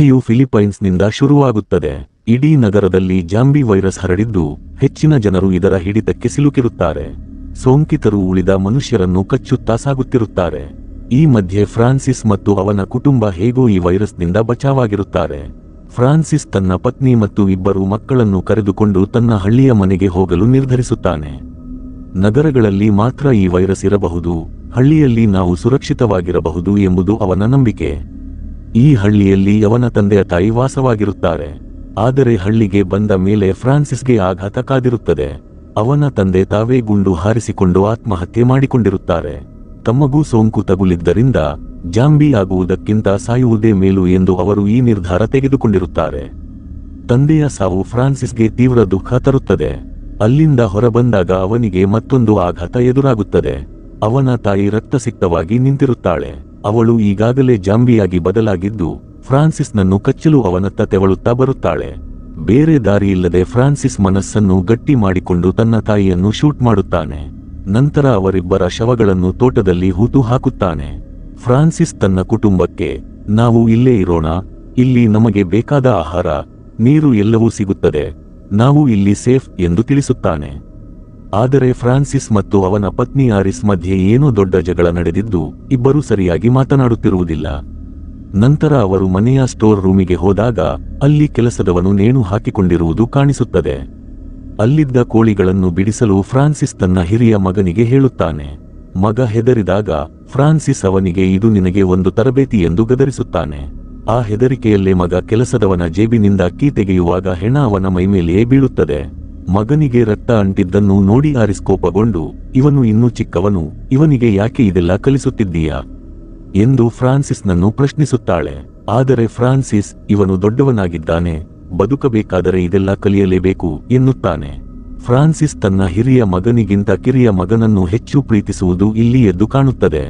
ಕಥೆಯು ಫಿಲಿಪೈನ್ಸ್ನಿಂದ ಶುರುವಾಗುತ್ತದೆ. ಇಡೀ ನಗರದಲ್ಲಿ ಜಾಂಬಿ ವೈರಸ್ ಹರಡಿದ್ದು ಹೆಚ್ಚಿನ ಜನರು ಇದರ ಹಿಡಿತಕ್ಕೆ ಸಿಲುಕಿರುತ್ತಾರೆ. ಸೋಂಕಿತರು ಉಳಿದ ಮನುಷ್ಯರನ್ನು ಕಚ್ಚುತ್ತಾ ಸಾಗುತ್ತಿರುತ್ತಾರೆ. ಈ ಮಧ್ಯೆ ಫ್ರಾನ್ಸಿಸ್ ಮತ್ತು ಅವನ ಕುಟುಂಬ ಹೇಗೋ ಈ ವೈರಸ್ನಿಂದ ಬಚಾವಾಗಿರುತ್ತಾರೆ. ಫ್ರಾನ್ಸಿಸ್ ತನ್ನ ಪತ್ನಿ ಮತ್ತು 2 ಮಕ್ಕಳನ್ನು ಕರೆದುಕೊಂಡು ತನ್ನ ಹಳ್ಳಿಯ ಮನೆಗೆ ಹೋಗಲು ನಿರ್ಧರಿಸುತ್ತಾನೆ. ನಗರಗಳಲ್ಲಿ ಮಾತ್ರ ಈ ವೈರಸ್ ಇರಬಹುದು, ಹಳ್ಳಿಯಲ್ಲಿ ನಾವು ಸುರಕ್ಷಿತವಾಗಿರಬಹುದು ಎಂಬುದು ಅವನ ನಂಬಿಕೆ. ಈ ಹಳ್ಳಿಯಲ್ಲಿ ಅವನ ತಂದೆಯ ತಾಯಿ ವಾಸವಾಗಿರುತ್ತಾರೆ. ಆದರೆ ಹಳ್ಳಿಗೆ ಬಂದ ಮೇಲೆ ಫ್ರಾನ್ಸಿಸ್ಗೆ ಆಘಾತ ಕಾದಿರುತ್ತದೆ. ಅವನ ತಂದೆ ತಾವೇ ಗುಂಡು ಹಾರಿಸಿಕೊಂಡು ಆತ್ಮಹತ್ಯೆ ಮಾಡಿಕೊಂಡಿರುತ್ತಾರೆ. ತಮಗೂ ಸೋಂಕು ತಗುಲಿದ್ದರಿಂದ ಜಾಂಬಿ ಆಗುವುದಕ್ಕಿಂತ ಸಾಯುವುದೇ ಮೇಲು ಎಂದು ಅವರು ಈ ನಿರ್ಧಾರ ತೆಗೆದುಕೊಂಡಿರುತ್ತಾರೆ. ತಂದೆಯ ಸಾವು ಫ್ರಾನ್ಸಿಸ್ಗೆ ತೀವ್ರ ದುಃಖ ತರುತ್ತದೆ. ಅಲ್ಲಿಂದ ಹೊರಬಂದಾಗ ಅವನಿಗೆ ಮತ್ತೊಂದು ಆಘಾತ ಎದುರಾಗುತ್ತದೆ. ಅವನ ತಾಯಿ ರಕ್ತಸಿಕ್ತವಾಗಿ ನಿಂತಿರುತ್ತಾಳೆ. ಅವಳು ಈಗಾಗಲೇ ಜಾಂಬಿಯಾಗಿ ಬದಲಾಗಿದ್ದು ಫ್ರಾನ್ಸಿಸ್ನನ್ನು ಕಚ್ಚಲು ಅವನತ್ತ ತೆವಳುತ್ತಾ ಬರುತ್ತಾಳೆ. ಬೇರೆ ದಾರಿಯಿಲ್ಲದೆ ಫ್ರಾನ್ಸಿಸ್ ಮನಸ್ಸನ್ನು ಗಟ್ಟಿ ಮಾಡಿಕೊಂಡು ತನ್ನ ತಾಯಿಯನ್ನು ಶೂಟ್ ಮಾಡುತ್ತಾನೆ. ನಂತರ ಅವರಿಬ್ಬರ ಶವಗಳನ್ನು ತೋಟದಲ್ಲಿ ಹೂತು ಹಾಕುತ್ತಾನೆ. ಫ್ರಾನ್ಸಿಸ್ ತನ್ನ ಕುಟುಂಬಕ್ಕೆ, ನಾವು ಇಲ್ಲೇ ಇರೋಣ, ಇಲ್ಲಿ ನಮಗೆ ಬೇಕಾದ ಆಹಾರ, ನೀರು ಎಲ್ಲವೂ ಸಿಗುತ್ತದೆ, ನಾವು ಇಲ್ಲಿ ಸೇಫ್ ಎಂದು ತಿಳಿಸುತ್ತಾನೆ. ಆದರೆ ಫ್ರಾನ್ಸಿಸ್ ಮತ್ತು ಅವನ ಪತ್ನಿ ಆರಿಸ್ ಮಧ್ಯೆ ಏನೋ ದೊಡ್ಡ ಜಗಳ ನಡೆದಿದ್ದು ಇಬ್ಬರೂ ಸರಿಯಾಗಿ ಮಾತನಾಡುತ್ತಿರುವುದಿಲ್ಲ. ನಂತರ ಅವರು ಮನೆಯ ಸ್ಟೋರ್ ರೂಮಿಗೆ ಹೋದಾಗ ಅಲ್ಲಿ ಕೆಲಸದವನು ನೇಣು ಹಾಕಿಕೊಂಡಿರುವುದು ಕಾಣಿಸುತ್ತದೆ. ಅಲ್ಲಿದ್ದ ಕೋಳಿಗಳನ್ನು ಬಿಡಿಸಲು ಫ್ರಾನ್ಸಿಸ್ ತನ್ನ ಹಿರಿಯ ಮಗನಿಗೆ ಹೇಳುತ್ತಾನೆ. ಮಗ ಹೆದರಿದಾಗ ಫ್ರಾನ್ಸಿಸ್ ಅವನಿಗೆ ಇದು ನಿನಗೆ ಒಂದು ತರಬೇತಿ ಎಂದು ಗದರಿಸುತ್ತಾನೆ. ಆ ಹೆದರಿಕೆಯಲ್ಲೇ ಮಗ ಕೆಲಸದವನ ಜೇಬಿನಿಂದ ಕೀ ತೆಗೆಯುವಾಗ ಹೆಣ ಅವನ ಮೈಮೇಲೆಯೇ ಬೀಳುತ್ತದೆ. ಮಗನಿಗೆ ರಕ್ತ ಅಂಟಿದ್ದನ್ನು ನೋಡಿ ಆರಿಸ್ ಕೋಪಗೊಂಡು, ಇವನು ಇನ್ನೂ ಚಿಕ್ಕವನು, ಇವನಿಗೆ ಯಾಕೆ ಇದೆಲ್ಲ ಕಲಿಸುತ್ತಿದ್ದೀಯಾ ಎಂದು ಫ್ರಾನ್ಸಿಸ್ನನ್ನು ಪ್ರಶ್ನಿಸುತ್ತಾಳೆ. ಆದರೆ ಫ್ರಾನ್ಸಿಸ್, ಇವನು ದೊಡ್ಡವನಾಗಿದ್ದಾನೆ, ಬದುಕಬೇಕಾದರೆ ಇದೆಲ್ಲ ಕಲಿಯಲೇಬೇಕು ಎನ್ನುತ್ತಾನೆ. ಫ್ರಾನ್ಸಿಸ್ ತನ್ನ ಹಿರಿಯ ಮಗನಿಗಿಂತ ಕಿರಿಯ ಮಗನನ್ನು ಹೆಚ್ಚು ಪ್ರೀತಿಸುವುದು ಇಲ್ಲಿ ಎದ್ದು ಕಾಣುತ್ತದೆ.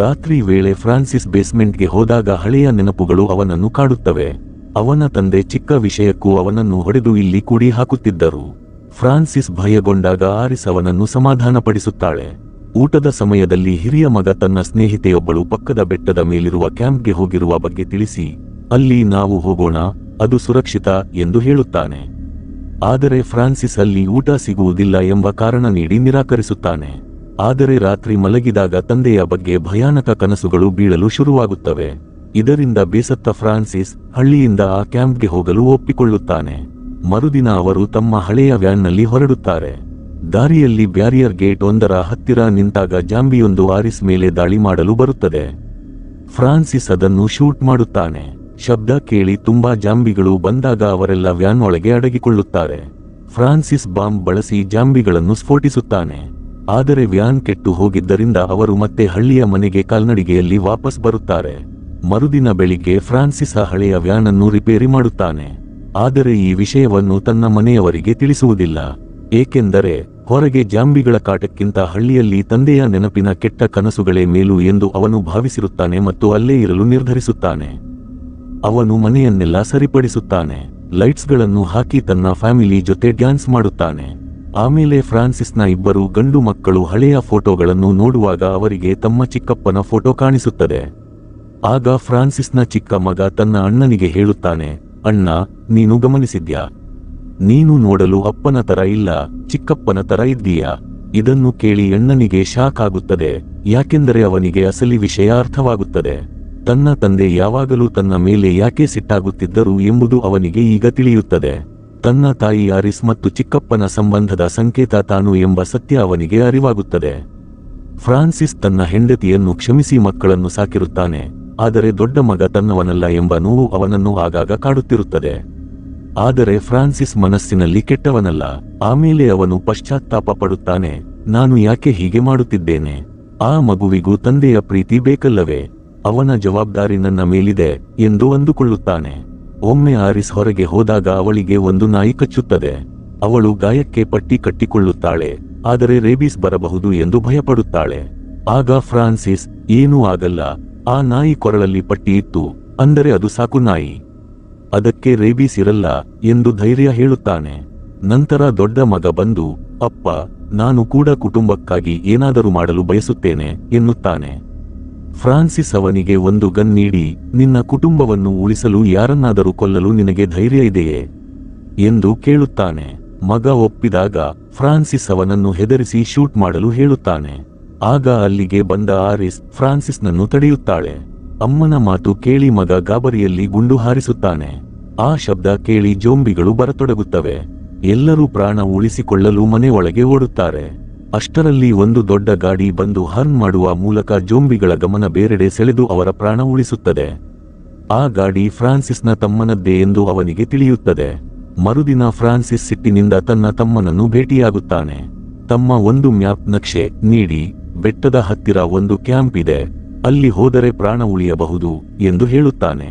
ರಾತ್ರಿ ವೇಳೆ ಫ್ರಾನ್ಸಿಸ್ ಬೇಸ್ಮೆಂಟ್ಗೆ ಹೋದಾಗ ಹಳೆಯ ನೆನಪುಗಳು ಅವನನ್ನು ಕಾಡುತ್ತವೆ. ಅವನ ತಂದೆ ಚಿಕ್ಕ ವಿಷಯಕ್ಕೂ ಅವನನ್ನು ಹೊಡೆದು ಇಲ್ಲಿ ಕೂಡಿ ಹಾಕುತ್ತಿದ್ದರು. ಫ್ರಾನ್ಸಿಸ್ ಭಯಗೊಂಡಾಗ ಆರಿಸ್ ಅವನನ್ನು ಸಮಾಧಾನಪಡಿಸುತ್ತಾಳೆ. ಊಟದ ಸಮಯದಲ್ಲಿ ಹಿರಿಯ ಮಗ ತನ್ನ ಸ್ನೇಹಿತೆಯೊಬ್ಬಳು ಪಕ್ಕದ ಬೆಟ್ಟದ ಮೇಲಿರುವ ಕ್ಯಾಂಪ್ಗೆ ಹೋಗಿರುವ ಬಗ್ಗೆ ತಿಳಿಸಿ, ಅಲ್ಲಿ ನಾವು ಹೋಗೋಣ, ಅದು ಸುರಕ್ಷಿತ ಎಂದು ಹೇಳುತ್ತಾನೆ. ಆದರೆ ಫ್ರಾನ್ಸಿಸ್ ಅಲ್ಲಿ ಊಟ ಸಿಗುವುದಿಲ್ಲ ಎಂಬ ಕಾರಣ ನೀಡಿ ನಿರಾಕರಿಸುತ್ತಾನೆ. ಆದರೆ ರಾತ್ರಿ ಮಲಗಿದಾಗ ತಂದೆಯ ಬಗ್ಗೆ ಭಯಾನಕ ಕನಸುಗಳು ಬೀಳಲು ಶುರುವಾಗುತ್ತವೆ. ಇದರಿಂದ ಬೇಸತ್ತ ಫ್ರಾನ್ಸಿಸ್ ಹಳ್ಳಿಯಿಂದ ಆ ಕ್ಯಾಂಪ್ಗೆ ಹೋಗಲು ಒಪ್ಪಿಕೊಳ್ಳುತ್ತಾನೆ. ಮರುದಿನ ಅವರು ತಮ್ಮ ಹಳೆಯ ವ್ಯಾನ್ನಲ್ಲಿ ಹೊರಡುತ್ತಾರೆ. ದಾರಿಯಲ್ಲಿ ಬ್ಯಾರಿಯರ್ ಗೇಟ್ ಒಂದರ ಹತ್ತಿರ ನಿಂತಾಗ ಜಾಂಬಿಯೊಂದು ಆರಿಸ್ ಮೇಲೆ ದಾಳಿ ಮಾಡಲು ಬರುತ್ತದೆ. ಫ್ರಾನ್ಸಿಸ್ ಅದನ್ನು ಶೂಟ್ ಮಾಡುತ್ತಾನೆ. ಶಬ್ದ ಕೇಳಿ ತುಂಬಾ ಜಾಂಬಿಗಳು ಬಂದಾಗ ಅವರೆಲ್ಲ ವ್ಯಾನ್ ಒಳಗೆ ಅಡಗಿಕೊಳ್ಳುತ್ತಾರೆ. ಫ್ರಾನ್ಸಿಸ್ ಬಾಂಬ್ ಬಳಸಿ ಜಾಂಬಿಗಳನ್ನು ಸ್ಫೋಟಿಸುತ್ತಾನೆ. ಆದರೆ ವ್ಯಾನ್ ಕೆಟ್ಟು ಹೋಗಿದ್ದರಿಂದ ಅವರು ಮತ್ತೆ ಹಳ್ಳಿಯ ಮನೆಗೆ ಕಾಲ್ನಡಿಗೆಯಲ್ಲಿ ವಾಪಸ್ ಬರುತ್ತಾರೆ. ಮರುದಿನ ಬೆಳಿಗ್ಗೆ ಫ್ರಾನ್ಸಿಸ್ ಆ ಹಳೆಯ ವ್ಯಾನ್ ಅನ್ನು ರಿಪೇರಿ ಮಾಡುತ್ತಾನೆ. ಆದರೆ ಈ ವಿಷಯವನ್ನು ತನ್ನ ಮನೆಯವರಿಗೆ ತಿಳಿಸುವುದಿಲ್ಲ. ಏಕೆಂದರೆ ಹೊರಗೆ ಜಾಂಬಿಗಳ ಕಾಟಕ್ಕಿಂತ ಹಳ್ಳಿಯಲ್ಲಿ ತಂದೆಯ ನೆನಪಿನ ಕೆಟ್ಟ ಕನಸುಗಳೇ ಮೇಲು ಎಂದು ಅವನು ಭಾವಿಸಿರುತ್ತಾನೆ ಮತ್ತು ಅಲ್ಲೇ ಇರಲು ನಿರ್ಧರಿಸುತ್ತಾನೆ. ಅವನು ಮನೆಯನ್ನೆಲ್ಲ ಸರಿಪಡಿಸುತ್ತಾನೆ. ಲೈಟ್ಸ್ಗಳನ್ನು ಹಾಕಿ ತನ್ನ ಫ್ಯಾಮಿಲಿ ಜೊತೆ ಡ್ಯಾನ್ಸ್ ಮಾಡುತ್ತಾನೆ. ಆಮೇಲೆ ಫ್ರಾನ್ಸಿಸ್ನ 2 ಗಂಡು ಮಕ್ಕಳು ಹಳೆಯ ಫೋಟೋಗಳನ್ನು ನೋಡುವಾಗ ಅವರಿಗೆ ತಮ್ಮ ಚಿಕ್ಕಪ್ಪನ ಫೋಟೋ ಕಾಣಿಸುತ್ತದೆ. ಆಗ ಫ್ರಾನ್ಸಿಸ್ನ ಚಿಕ್ಕ ಮಗ ತನ್ನ ಅಣ್ಣನಿಗೆ ಹೇಳುತ್ತಾನೆ, ಅಣ್ಣ, ನೀನು ಗಮನಿಸಿದ್ಯಾ? ನೀನು ನೋಡಲು ಅಪ್ಪನ ತರ ಇಲ್ಲ, ಚಿಕ್ಕಪ್ಪನ ತರ ಇದ್ದೀಯಾ? ಇದನ್ನು ಕೇಳಿ ಅಣ್ಣನಿಗೆ ಶಾಕ್ ಆಗುತ್ತದೆ, ಯಾಕೆಂದರೆ ಅವನಿಗೆ ಅಸಲಿ ವಿಷಯ ಅರ್ಥವಾಗುತ್ತದೆ. ತನ್ನ ತಂದೆ ಯಾವಾಗಲೂ ತನ್ನ ಮೇಲೆ ಯಾಕೆ ಸಿಟ್ಟಾಗುತ್ತಿದ್ದರು ಎಂಬುದು ಅವನಿಗೆ ಈಗ ತಿಳಿಯುತ್ತದೆ. ತನ್ನ ತಾಯಿ ಆರಿಸ್ ಮತ್ತು ಚಿಕ್ಕಪ್ಪನ ಸಂಬಂಧದ ಸಂಕೇತ ತಾನು ಎಂಬ ಸತ್ಯ ಅವನಿಗೆ ಅರಿವಾಗುತ್ತದೆ. ಫ್ರಾನ್ಸಿಸ್ ತನ್ನ ಹೆಂಡತಿಯನ್ನು ಕ್ಷಮಿಸಿ ಮಕ್ಕಳನ್ನು ಸಾಕಿರುತ್ತಾನೆ. ಆದರೆ ದೊಡ್ಡ ಮಗ ತನ್ನವನಲ್ಲ ಎಂಬ ನೋವು ಅವನನ್ನು ಆಗಾಗ ಕಾಡುತ್ತಿರುತ್ತದೆ. ಆದರೆ ಫ್ರಾನ್ಸಿಸ್ ಮನಸ್ಸಿನಲ್ಲಿ ಕೆಟ್ಟವನಲ್ಲ. ಆಮೇಲೆ ಅವನು ಪಶ್ಚಾತ್ತಾಪ ಪಡುತ್ತಾನೆ, ನಾನು ಯಾಕೆ ಹೀಗೆ ಮಾಡುತ್ತಿದ್ದೇನೆ? ಆ ಮಗುವಿಗೂ ತಂದೆಯ ಪ್ರೀತಿ ಬೇಕಲ್ಲವೇ? ಅವನ ಜವಾಬ್ದಾರಿ ನನ್ನ ಮೇಲಿದೆ ಎಂದು ಅಂದುಕೊಳ್ಳುತ್ತಾನೆ. ಒಮ್ಮೆ ಆರಿಸ್ ಹೊರಗೆ ಹೋದಾಗ ಅವಳಿಗೆ ಒಂದು ನಾಯಿ ಕಚ್ಚುತ್ತದೆ. ಅವಳು ಗಾಯಕ್ಕೆ ಪಟ್ಟಿ ಕಟ್ಟಿಕೊಳ್ಳುತ್ತಾಳೆ, ಆದರೆ ರೇಬೀಸ್ ಬರಬಹುದು ಎಂದು ಭಯಪಡುತ್ತಾಳೆ. ಆಗ ಫ್ರಾನ್ಸಿಸ್, ಏನೂ ಆಗಲ್ಲ, ಆ ನಾಯಿ ಕೊರಳಲ್ಲಿ ಪಟ್ಟಿ ಇತ್ತು, ಅಂದರೆ ಅದು ಸಾಕು ನಾಯಿ, ಅದಕ್ಕೆ ರೇಬೀಸ್ ಇರಲ್ಲ ಎಂದು ಧೈರ್ಯ ಹೇಳುತ್ತಾನೆ. ನಂತರ ದೊಡ್ಡ ಮಗ ಬಂದು, ಅಪ್ಪ, ನಾನು ಕೂಡ ಕುಟುಂಬಕ್ಕಾಗಿ ಏನಾದರೂ ಮಾಡಲು ಬಯಸುತ್ತೇನೆ ಎನ್ನುತ್ತಾನೆ. ಫ್ರಾನ್ಸಿಸ್ ಅವನಿಗೆ ಒಂದು ಗನ್ ನೀಡಿ, ನಿನ್ನ ಕುಟುಂಬವನ್ನು ಉಳಿಸಲು ಯಾರನ್ನಾದರೂ ಕೊಲ್ಲಲು ನಿನಗೆ ಧೈರ್ಯ ಇದೆಯೇ ಎಂದು ಕೇಳುತ್ತಾನೆ. ಮಗ ಒಪ್ಪಿದಾಗ ಫ್ರಾನ್ಸಿಸ್ ಅವನನ್ನು ಹೆದರಿಸಿ ಶೂಟ್ ಮಾಡಲು ಹೇಳುತ್ತಾನೆ. ಆಗ ಅಲ್ಲಿಗೆ ಬಂದ ಆರಿಸ್ ಫ್ರಾನ್ಸಿಸ್ನನ್ನು ತಡೆಯುತ್ತಾಳೆ. ಅಮ್ಮನ ಮಾತು ಕೇಳಿ ಮಗ ಗಾಬರಿಯಲ್ಲಿ ಗುಂಡು ಹಾರಿಸುತ್ತಾನೆ. ಆ ಶಬ್ದ ಕೇಳಿ ಜೋಂಬಿಗಳು ಬರತೊಡಗುತ್ತವೆ. ಎಲ್ಲರೂ ಪ್ರಾಣ ಉಳಿಸಿಕೊಳ್ಳಲು ಮನೆ ಒಳಗೆ ಓಡುತ್ತಾರೆ. ಅಷ್ಟರಲ್ಲಿ ಒಂದು ದೊಡ್ಡ ಗಾಡಿ ಬಂದು ಹರ್ನ್ ಮಾಡುವ ಮೂಲಕ ಜೋಂಬಿಗಳ ಗಮನ ಬೇರೆಡೆ ಸೆಳೆದು ಅವರ ಪ್ರಾಣ ಉಳಿಸುತ್ತದೆ. ಆ ಗಾಡಿ ಫ್ರಾನ್ಸಿಸ್ನ ತಮ್ಮನದ್ದೇ ಎಂದು ಅವನಿಗೆ ತಿಳಿಯುತ್ತದೆ. ಮರುದಿನ ಫ್ರಾನ್ಸಿಸ್ ಸಿಟ್ಟಿನಿಂದ ತನ್ನ ತಮ್ಮನನ್ನು ಭೇಟಿಯಾಗುತ್ತಾನೆ. ತಮ್ಮ ಒಂದು ಮ್ಯಾಪ್ ನಕ್ಷೆ ನೀಡಿ, ಬೆಟ್ಟದ ಹತ್ತಿರ ಒಂದು ಕ್ಯಾಂಪ್ ಇದೆ, ಅಲ್ಲಿ ಹೋದರೆ ಪ್ರಾಣ ಉಳಿಯಬಹುದು ಎಂದು ಹೇಳುತ್ತಾನೆ.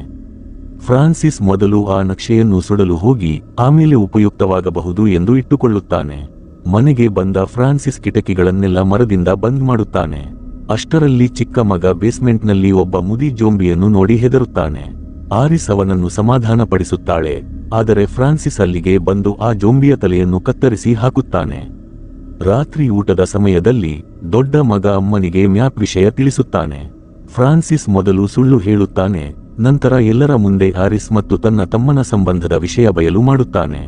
ಫ್ರಾನ್ಸಿಸ್ ಮೊದಲು ಆ ನಕ್ಷೆಯನ್ನು ಸುಡಲು ಹೋಗಿ ಆಮೇಲೆ ಉಪಯುಕ್ತವಾಗಬಹುದು ಎಂದು ಇಟ್ಟುಕೊಳ್ಳುತ್ತಾನೆ. ಮನೆಗೆ ಬಂದ ಫ್ರಾನ್ಸಿಸ್ ಕಿಟಕಿಗಳನ್ನೆಲ್ಲ ಮರದಿಂದ ಬಂದ್ ಮಾಡುತ್ತಾನೆ. ಅಷ್ಟರಲ್ಲಿ ಚಿಕ್ಕ ಮಗ ಬೇಸ್ಮೆಂಟ್ನಲ್ಲಿ ಒಬ್ಬ ಮುದಿ ಜೋಂಬಿಯನ್ನು ನೋಡಿ ಹೆದರುತ್ತಾನೆ. ಆರಿಸ್ ಅವನನ್ನು ಸಮಾಧಾನಪಡಿಸುತ್ತಾಳೆ. ಆದರೆ ಫ್ರಾನ್ಸಿಸ್ ಅಲ್ಲಿಗೆ ಬಂದು ಆ ಜೋಂಬಿಯ ತಲೆಯನ್ನು ಕತ್ತರಿಸಿ ಹಾಕುತ್ತಾನೆ. ರಾತ್ರಿ ಊಟದ ಸಮಯದಲ್ಲಿ ದೊಡ್ಡ ಮಗ ಅಮ್ಮನಿಗೆ ಮ್ಯಾಪ್ ವಿಷಯ ತಿಳಿಸುತ್ತಾನೆ. ಫ್ರಾನ್ಸಿಸ್ ಮೊದಲು ಸುಳ್ಳು ಹೇಳುತ್ತಾನೆ, ನಂತರ ಎಲ್ಲರ ಮುಂದೆ ಆರಿಸ್ ಮತ್ತು ತನ್ನ ತಮ್ಮನ ಸಂಬಂಧದ ವಿಷಯ ಬಯಲು ಮಾಡುತ್ತಾನೆ.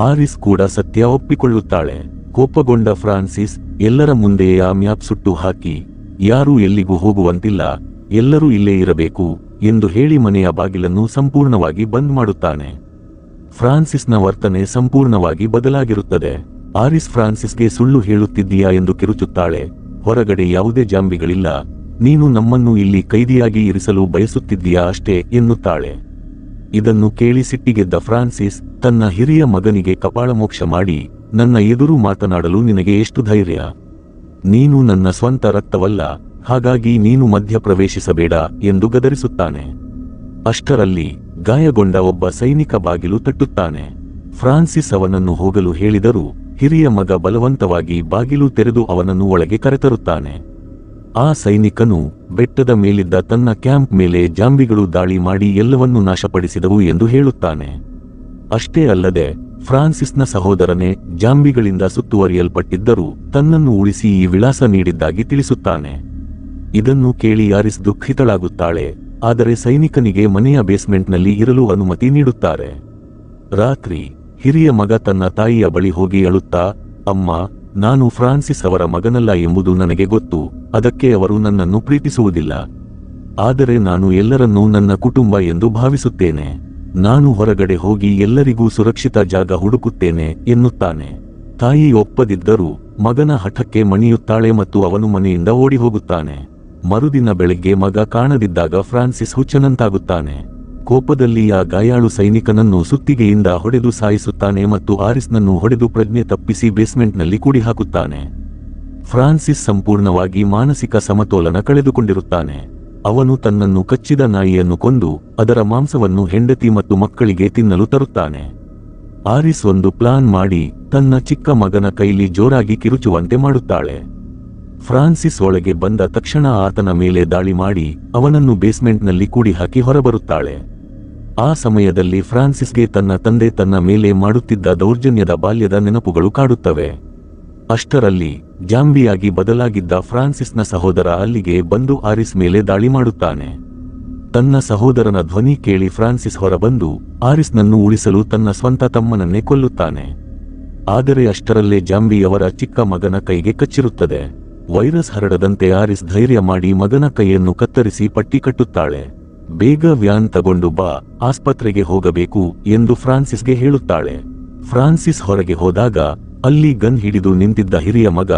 ಆರಿಸ್ ಕೂಡ ಸತ್ಯ ಒಪ್ಪಿಕೊಳ್ಳುತ್ತಾಳೆ. ಕೋಪಗೊಂಡ ಫ್ರಾನ್ಸಿಸ್ ಎಲ್ಲರ ಮುಂದೆಯೇ ಆ ಮ್ಯಾಪ್ ಸುಟ್ಟು ಹಾಕಿ, ಯಾರೂ ಎಲ್ಲಿಗೂ ಹೋಗುವಂತಿಲ್ಲ, ಎಲ್ಲರೂ ಇಲ್ಲೇ ಇರಬೇಕು ಎಂದು ಹೇಳಿ ಮನೆಯ ಬಾಗಿಲನ್ನು ಸಂಪೂರ್ಣವಾಗಿ ಬಂದ್ ಮಾಡುತ್ತಾನೆ. ಫ್ರಾನ್ಸಿಸ್ನ ವರ್ತನೆ ಸಂಪೂರ್ಣವಾಗಿ ಬದಲಾಗಿರುತ್ತದೆ. ಆರಿಸ್ ಫ್ರಾನ್ಸಿಸ್ಗೆ ಸುಳ್ಳು ಹೇಳುತ್ತಿದ್ದೀಯಾ ಎಂದು ಕಿರುಚುತ್ತಾಳೆ. ಹೊರಗಡೆ ಯಾವುದೇ ಜಾಂಬಿಗಳಿಲ್ಲ, ನೀನು ನಮ್ಮನ್ನು ಇಲ್ಲಿ ಕೈದಿಯಾಗಿ ಇರಿಸಲು ಬಯಸುತ್ತಿದ್ದೀಯಾ ಅಷ್ಟೇ ಎನ್ನುತ್ತಾಳೆ. ಇದನ್ನು ಕೇಳಿ ಸಿಟ್ಟಿಗೆದ್ದ ಫ್ರಾನ್ಸಿಸ್ ತನ್ನ ಹಿರಿಯ ಮಗನಿಗೆ ಕಪಾಳಮೋಕ್ಷ ಮಾಡಿ, ನನ್ನ ಎದುರು ಮಾತನಾಡಲು ನಿನಗೆ ಎಷ್ಟು ಧೈರ್ಯ? ನೀನು ನನ್ನ ಸ್ವಂತ ರಕ್ತವಲ್ಲ, ಹಾಗಾಗಿ ನೀನು ಮಧ್ಯ ಪ್ರವೇಶಿಸಬೇಡ ಎಂದು ಗದರಿಸುತ್ತಾನೆ. ಅಷ್ಟರಲ್ಲಿ ಗಾಯಗೊಂಡ ಒಬ್ಬ ಸೈನಿಕ ಬಾಗಿಲು ತಟ್ಟುತ್ತಾನೆ. ಫ್ರಾನ್ಸಿಸ್ ಅವನನ್ನು ಹೋಗಲು ಹೇಳಿದರೂ ಹಿರಿಯ ಮಗ ಬಲವಂತವಾಗಿ ಬಾಗಿಲು ತೆರೆದು ಅವನನ್ನು ಒಳಗೆ ಕರೆತರುತ್ತಾನೆ. ಆ ಸೈನಿಕನು ಬೆಟ್ಟದ ಮೇಲಿದ್ದ ತನ್ನ ಕ್ಯಾಂಪ್ ಮೇಲೆ ಜಾಂಬಿಗಳು ದಾಳಿ ಮಾಡಿ ಎಲ್ಲವನ್ನೂ ನಾಶಪಡಿಸಿದವು ಎಂದು ಹೇಳುತ್ತಾನೆ. ಅಷ್ಟೇ ಅಲ್ಲದೆ ಫ್ರಾನ್ಸಿಸ್ನ ಸಹೋದರನೇ ಜಾಂಬಿಗಳಿಂದ ಸುತ್ತುವರಿಯಲ್ಪಟ್ಟಿದ್ದರೂ ತನ್ನನ್ನು ಉಳಿಸಿ ಈ ವಿಳಾಸ ನೀಡಿದ್ದಾಗಿ ತಿಳಿಸುತ್ತಾನೆ. ಇದನ್ನು ಕೇಳಿ ಆರಿಸ್ ದುಃಖಿತಳಾಗುತ್ತಾಳೆ. ಆದರೆ ಸೈನಿಕನಿಗೆ ಮನೆಯ ಬೇಸ್ಮೆಂಟ್ನಲ್ಲಿ ಇರಲು ಅನುಮತಿ ನೀಡುತ್ತಾರೆ. ರಾತ್ರಿ ಹಿರಿಯ ಮಗ ತನ್ನ ತಾಯಿಯ ಬಳಿ ಹೋಗಿ ಅಳುತ್ತಾ, ಅಮ್ಮ, ನಾನು ಫ್ರಾನ್ಸಿಸ್ ಅವರ ಮಗನಲ್ಲ ಎಂಬುದು ನನಗೆ ಗೊತ್ತು, ಅದಕ್ಕೆ ಅವರು ನನ್ನನ್ನು ಪ್ರೀತಿಸುವುದಿಲ್ಲ. ಆದರೆ ನಾನು ಎಲ್ಲರನ್ನೂ ನನ್ನ ಕುಟುಂಬ ಎಂದು ಭಾವಿಸುತ್ತೇನೆ. ನಾನು ಹೊರಗಡೆ ಹೋಗಿ ಎಲ್ಲರಿಗೂ ಸುರಕ್ಷಿತ ಜಾಗ ಹುಡುಕುತ್ತೇನೆ ಎನ್ನುತ್ತಾನೆ. ತಾಯಿ ಒಪ್ಪದಿದ್ದರೂ ಮಗನ ಹಠಕ್ಕೆ ಮಣಿಯುತ್ತಾಳೆ ಮತ್ತು ಅವನು ಮನೆಯಿಂದ ಓಡಿ ಹೋಗುತ್ತಾನೆ. ಮರುದಿನ ಬೆಳಗ್ಗೆ ಮಗ ಕಾಣದಿದ್ದಾಗ ಫ್ರಾನ್ಸಿಸ್ ಹುಚ್ಚನಂತಾಗುತ್ತಾನೆ. ಕೋಪದಲ್ಲಿ ಆ ಗಾಯಾಳು ಸೈನಿಕನನ್ನು ಸುತ್ತಿಗೆಯಿಂದ ಹೊಡೆದು ಸಾಯಿಸುತ್ತಾನೆ ಮತ್ತು ಆರಿಸ್ನನ್ನು ಹೊಡೆದು ಪ್ರಜ್ಞೆ ತಪ್ಪಿಸಿ ಬೇಸ್ಮೆಂಟ್ನಲ್ಲಿ ಕೂಡಿಹಾಕುತ್ತಾನೆ. ಫ್ರಾನ್ಸಿಸ್ ಸಂಪೂರ್ಣವಾಗಿ ಮಾನಸಿಕ ಸಮತೋಲನ ಕಳೆದುಕೊಂಡಿರುತ್ತಾನೆ. ಅವನು ತನ್ನನ್ನು ಕಚ್ಚಿದ ನಾಯಿಯನ್ನು ಕೊಂದು ಅದರ ಮಾಂಸವನ್ನು ಹೆಂಡತಿ ಮತ್ತು ಮಕ್ಕಳಿಗೆ ತಿನ್ನಲು ತರುತ್ತಾನೆ. ಆರಿಸ್ ಒಂದು ಪ್ಲಾನ್ ಮಾಡಿ ತನ್ನ ಚಿಕ್ಕ ಮಗನ ಕೈಲಿ ಜೋರಾಗಿ ಕಿರುಚುವಂತೆ ಮಾಡುತ್ತಾಳೆ. ಫ್ರಾನ್ಸಿಸ್ ಒಳಗೆ ಬಂದ ತಕ್ಷಣ ಆತನ ಮೇಲೆ ದಾಳಿ ಮಾಡಿ ಅವನನ್ನು ಬೇಸ್ಮೆಂಟ್ನಲ್ಲಿ ಕೂಡಿಹಾಕಿ ಹೊರಬರುತ್ತಾಳೆ. ಆ ಸಮಯದಲ್ಲಿ ಫ್ರಾನ್ಸಿಸ್ಗೆ ತನ್ನ ತಂದೆ ತನ್ನ ಮೇಲೆ ಮಾಡುತ್ತಿದ್ದ ದೌರ್ಜನ್ಯದ ಬಾಲ್ಯದ ನೆನಪುಗಳು ಕಾಡುತ್ತವೆ. ಅಷ್ಟರಲ್ಲಿ ಜಾಂಬಿಯಾಗಿ ಬದಲಾಗಿದ್ದ ಫ್ರಾನ್ಸಿಸ್ನ ಸಹೋದರ ಅಲ್ಲಿಗೆ ಬಂದು ಆರಿಸ್ ಮೇಲೆ ದಾಳಿ ಮಾಡುತ್ತಾನೆ. ತನ್ನ ಸಹೋದರನ ಧ್ವನಿ ಕೇಳಿ ಫ್ರಾನ್ಸಿಸ್ ಹೊರಬಂದು ಆರಿಸ್ನನ್ನು ಉಳಿಸಲು ತನ್ನ ಸ್ವಂತ ತಮ್ಮನನ್ನೇ ಕೊಲ್ಲುತ್ತಾನೆ. ಆದರೆ ಅಷ್ಟರಲ್ಲೇ ಜಾಂಬಿ ಅವರ ಚಿಕ್ಕ ಮಗನ ಕೈಗೆ ಕಚ್ಚಿರುತ್ತದೆ. ವೈರಸ್ ಹರಡದಂತೆ ಆರಿಸ್ ಧೈರ್ಯ ಮಾಡಿ ಮಗನ ಕೈಯನ್ನು ಕತ್ತರಿಸಿ ಪಟ್ಟಿ ಕಟ್ಟುತ್ತಾಳೆ. ಬೇಗ ವ್ಯಾನ್ ತಗೊಂಡು ಬಾ, ಆಸ್ಪತ್ರೆಗೆ ಹೋಗಬೇಕು ಎಂದು ಫ್ರಾನ್ಸಿಸ್ಗೆ ಹೇಳುತ್ತಾಳೆ. ಫ್ರಾನ್ಸಿಸ್ ಹೊರಗೆ ಹೋದಾಗ ಅಲ್ಲಿ ಗನ್ ಹಿಡಿದು ನಿಂತಿದ್ದ ಹಿರಿಯ ಮಗ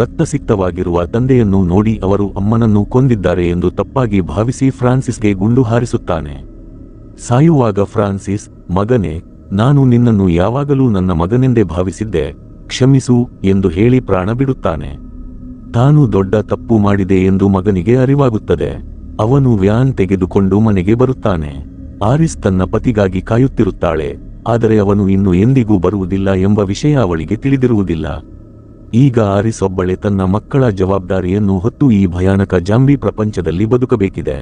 ರಕ್ತಸಿಕ್ತವಾಗಿರುವ ತಂದೆಯನ್ನು ನೋಡಿ ಅವರು ಅಮ್ಮನನ್ನು ಕೊಂದಿದ್ದಾರೆ ಎಂದು ತಪ್ಪಾಗಿ ಭಾವಿಸಿ ಫ್ರಾನ್ಸಿಸ್ಗೆ ಗುಂಡು ಹಾರಿಸುತ್ತಾನೆ. ಸಾಯುವಾಗ ಫ್ರಾನ್ಸಿಸ್, ಮಗನೇ, ನಾನು ನಿನ್ನನ್ನು ಯಾವಾಗಲೂ ನನ್ನ ಮಗನೆಂದೇ ಭಾವಿಸಿದ್ದೆ, ಕ್ಷಮಿಸು ಎಂದು ಹೇಳಿ ಪ್ರಾಣ ಬಿಡುತ್ತಾನೆ. ತಾನು ದೊಡ್ಡ ತಪ್ಪು ಮಾಡಿದೆ ಎಂದು ಮಗನಿಗೆ ಅರಿವಾಗುತ್ತದೆ. ಅವನು ವ್ಯಾನ್ ತೆಗೆದುಕೊಂಡು ಮನೆಗೆ ಬರುತ್ತಾನೆ. ಆರಿಸ್ ತನ್ನ ಪತಿಗಾಗಿ ಕಾಯುತ್ತಿರುತ್ತಾಳೆ, ಆದರೆ ಅವನು ಇನ್ನು ಎಂದಿಗೂ ಬರುವುದಿಲ್ಲ ಎಂಬ ವಿಷಯ ಅವಳಿಗೆ ತಿಳಿದಿರುವುದಿಲ್ಲ. ಈಗ ಆರಿಸ್ ಒಬ್ಬಳೆ ತನ್ನ ಮಕ್ಕಳ ಜವಾಬ್ದಾರಿಯನ್ನು ಹೊತ್ತು ಈ ಭಯಾನಕ ಜಾಂಬಿ ಪ್ರಪಂಚದಲ್ಲಿ ಬದುಕಬೇಕಿದೆ.